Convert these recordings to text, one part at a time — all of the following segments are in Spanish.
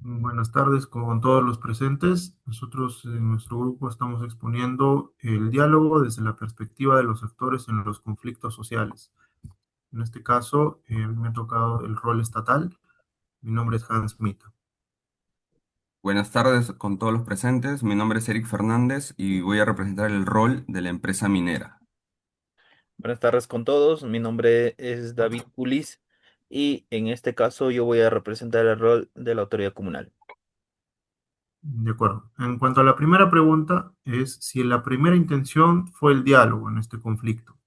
Buenas tardes con todos los presentes. Nosotros en nuestro grupo estamos exponiendo el diálogo desde la perspectiva de los actores en los conflictos sociales. En este caso, me ha tocado el rol estatal. Mi nombre es Hans Smith. Buenas tardes con todos los presentes. Mi nombre es Eric Fernández y voy a representar el rol de la empresa minera. Buenas tardes con todos, mi nombre es David Pulis y en este caso yo voy a representar el rol de la autoridad comunal. De acuerdo. En cuanto a la primera pregunta, es si la primera intención fue el diálogo en este conflicto.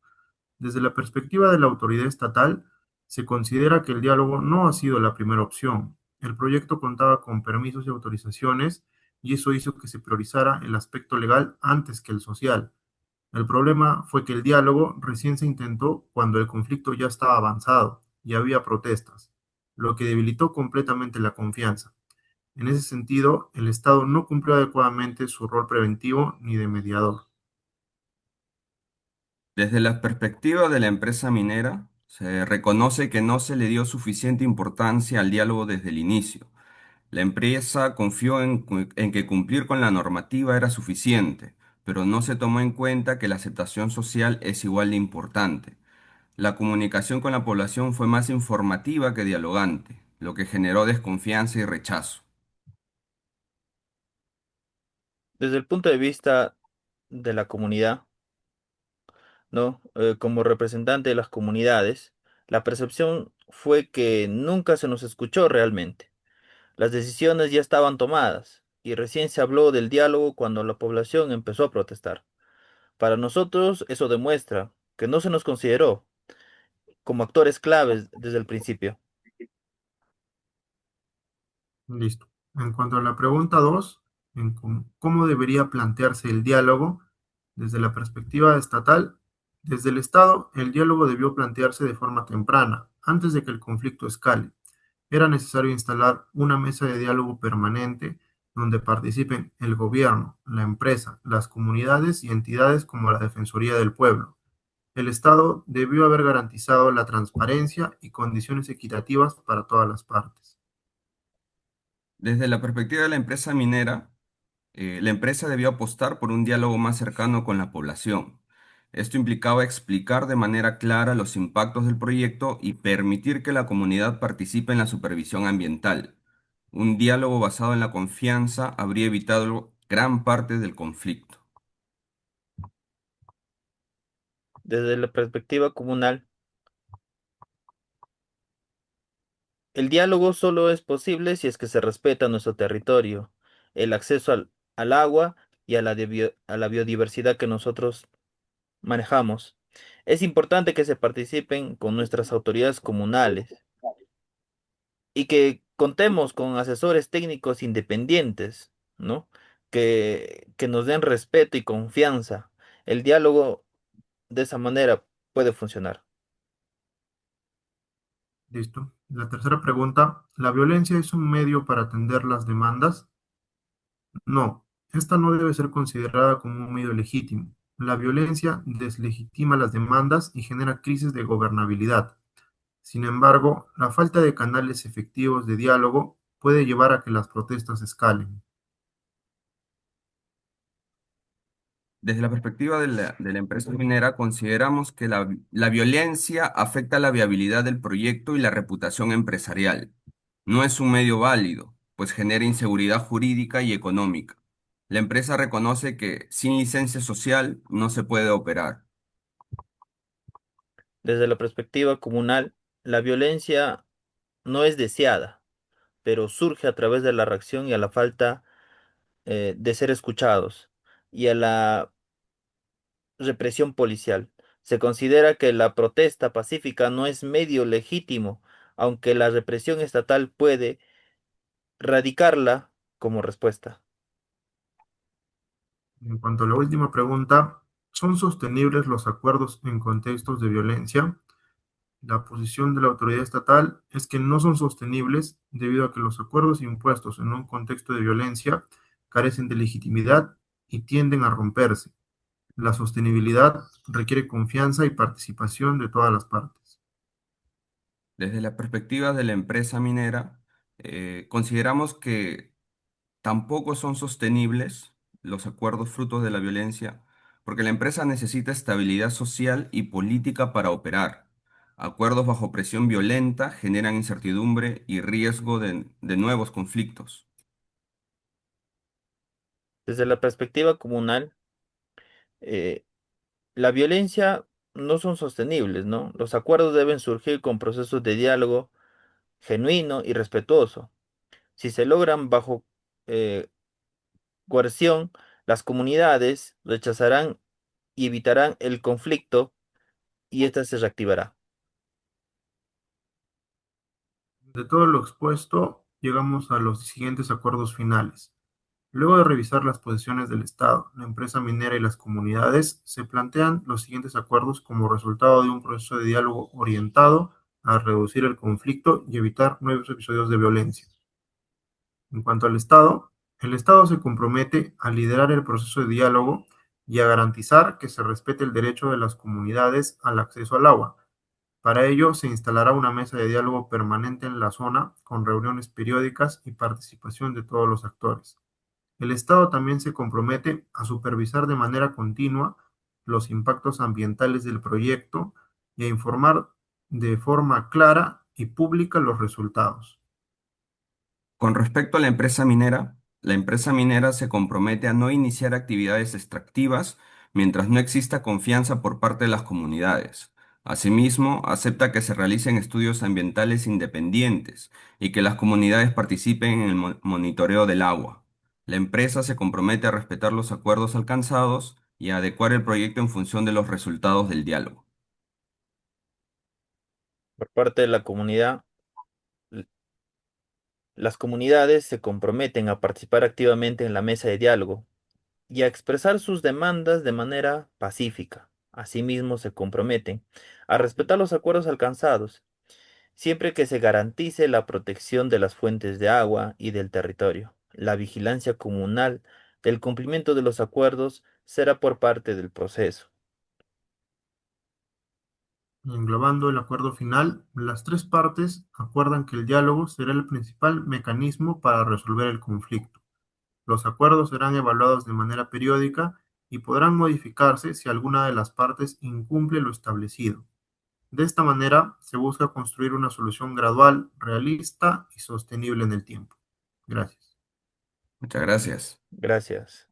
Desde la perspectiva de la autoridad estatal, se considera que el diálogo no ha sido la primera opción. El proyecto contaba con permisos y autorizaciones y eso hizo que se priorizara el aspecto legal antes que el social. El problema fue que el diálogo recién se intentó cuando el conflicto ya estaba avanzado y había protestas, lo que debilitó completamente la confianza. En ese sentido, el Estado no cumplió adecuadamente su rol preventivo ni de mediador. Desde la perspectiva de la empresa minera, se reconoce que no se le dio suficiente importancia al diálogo desde el inicio. La empresa confió en que cumplir con la normativa era suficiente, pero no se tomó en cuenta que la aceptación social es igual de importante. La comunicación con la población fue más informativa que dialogante, lo que generó desconfianza y rechazo. Desde el punto de vista de la comunidad, ¿no? Como representante de las comunidades, la percepción fue que nunca se nos escuchó realmente. Las decisiones ya estaban tomadas y recién se habló del diálogo cuando la población empezó a protestar. Para nosotros eso demuestra que no se nos consideró como actores claves desde el principio. Listo. En cuanto a la pregunta 2, en cómo debería plantearse el diálogo desde la perspectiva estatal, desde el Estado, el diálogo debió plantearse de forma temprana, antes de que el conflicto escale. Era necesario instalar una mesa de diálogo permanente donde participen el gobierno, la empresa, las comunidades y entidades como la Defensoría del Pueblo. El Estado debió haber garantizado la transparencia y condiciones equitativas para todas las partes. Desde la perspectiva de la empresa minera, la empresa debió apostar por un diálogo más cercano con la población. Esto implicaba explicar de manera clara los impactos del proyecto y permitir que la comunidad participe en la supervisión ambiental. Un diálogo basado en la confianza habría evitado gran parte del conflicto. Desde la perspectiva comunal, el diálogo solo es posible si es que se respeta nuestro territorio, el acceso al agua y a a la biodiversidad que nosotros manejamos. Es importante que se participen con nuestras autoridades comunales y que contemos con asesores técnicos independientes, ¿no? Que nos den respeto y confianza. El diálogo de esa manera puede funcionar. Listo. La tercera pregunta, ¿la violencia es un medio para atender las demandas? No, esta no debe ser considerada como un medio legítimo. La violencia deslegitima las demandas y genera crisis de gobernabilidad. Sin embargo, la falta de canales efectivos de diálogo puede llevar a que las protestas escalen. Desde la perspectiva de la empresa minera, consideramos que la violencia afecta la viabilidad del proyecto y la reputación empresarial. No es un medio válido, pues genera inseguridad jurídica y económica. La empresa reconoce que sin licencia social no se puede operar. Desde la perspectiva comunal, la violencia no es deseada, pero surge a través de la reacción y a la falta de ser escuchados y a la represión policial. Se considera que la protesta pacífica no es medio legítimo, aunque la represión estatal puede radicarla como respuesta. En cuanto a la última pregunta, ¿son sostenibles los acuerdos en contextos de violencia? La posición de la autoridad estatal es que no son sostenibles debido a que los acuerdos impuestos en un contexto de violencia carecen de legitimidad y tienden a romperse. La sostenibilidad requiere confianza y participación de todas las partes. Desde la perspectiva de la empresa minera, Consideramos que tampoco son sostenibles los acuerdos frutos de la violencia, porque la empresa necesita estabilidad social y política para operar. Acuerdos bajo presión violenta generan incertidumbre y riesgo de nuevos conflictos. Desde la perspectiva comunal, eh, la violencia no son sostenibles, ¿no? Los acuerdos deben surgir con procesos de diálogo genuino y respetuoso. Si se logran bajo eh, coerción, las comunidades rechazarán y evitarán el conflicto y ésta se reactivará. De todo lo expuesto, llegamos a los siguientes acuerdos finales. Luego de revisar las posiciones del Estado, la empresa minera y las comunidades, se plantean los siguientes acuerdos como resultado de un proceso de diálogo orientado a reducir el conflicto y evitar nuevos episodios de violencia. En cuanto al Estado, el Estado se compromete a liderar el proceso de diálogo y a garantizar que se respete el derecho de las comunidades al acceso al agua. Para ello, se instalará una mesa de diálogo permanente en la zona, con reuniones periódicas y participación de todos los actores. El Estado también se compromete a supervisar de manera continua los impactos ambientales del proyecto y a informar de forma clara y pública los resultados. Con respecto a la empresa minera se compromete a no iniciar actividades extractivas mientras no exista confianza por parte de las comunidades. Asimismo, acepta que se realicen estudios ambientales independientes y que las comunidades participen en el monitoreo del agua. La empresa se compromete a respetar los acuerdos alcanzados y a adecuar el proyecto en función de los resultados del diálogo. Por parte de la comunidad, l- las comunidades se comprometen a participar activamente en la mesa de diálogo y a expresar sus demandas de manera pacífica. Asimismo, se comprometen a respetar los acuerdos alcanzados, siempre que se garantice la protección de las fuentes de agua y del territorio. La vigilancia comunal del cumplimiento de los acuerdos será por parte del proceso. Englobando el acuerdo final, las tres partes acuerdan que el diálogo será el principal mecanismo para resolver el conflicto. Los acuerdos serán evaluados de manera periódica y podrán modificarse si alguna de las partes incumple lo establecido. De esta manera, se busca construir una solución gradual, realista y sostenible en el tiempo. Gracias. Muchas gracias. Gracias.